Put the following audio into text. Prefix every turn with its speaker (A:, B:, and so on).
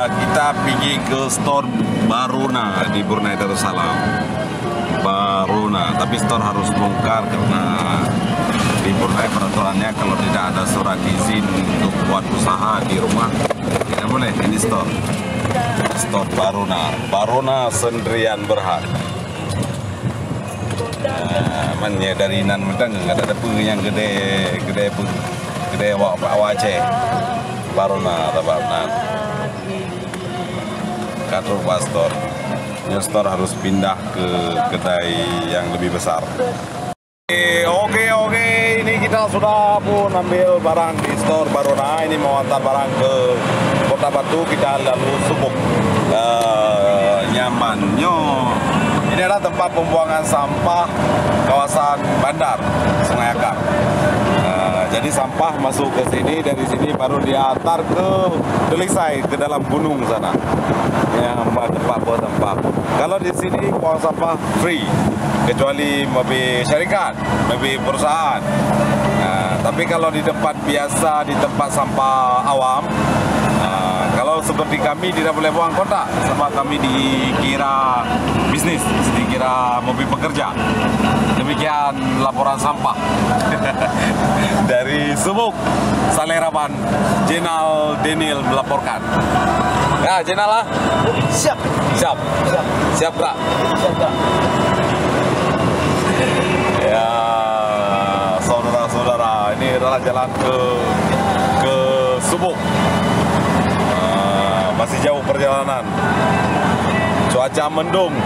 A: Kita pergi ke store Baruna di Brunei Darussalam. Baruna, tapi store harus bongkar karena di Brunei peraturannya kalau tidak ada surat izin untuk buat usaha di rumah tidak boleh. Ini store Baruna, Baruna Sendirian Berhad. Mannya dari nan medang nggak ada pun yang gede Aceh. Baruna Rababnan Katur Pastor. Store harus pindah ke kedai yang lebih besar. Oke, ini kita sudah pun ambil barang di store Baruna. Ini mau antar barang ke Kota Batu, kita lalu Subuk. Nyamannya ini adalah tempat pembuangan sampah kawasan bandar Sungai Akar. Jadi sampah masuk ke sini, dari sini baru diantar ke Delisai, ke dalam gunung sana. Yang tempat buat sampah. Kalau di sini buang sampah free, kecuali mobil syarikat, mobil perusahaan. Tapi kalau di tempat biasa, di tempat sampah awam, kalau seperti kami tidak boleh buang kotak, sebab kami dikira bisnis, dikira mobil pekerja. Demikian laporan sampah dari Subuk, Saleraban, Jenal Daniel melaporkan. Ya, Jenal lah. Siap, Kak. Ya, saudara-saudara, ini adalah jalan ke Subuk. Masih jauh perjalanan. Cuaca mendung.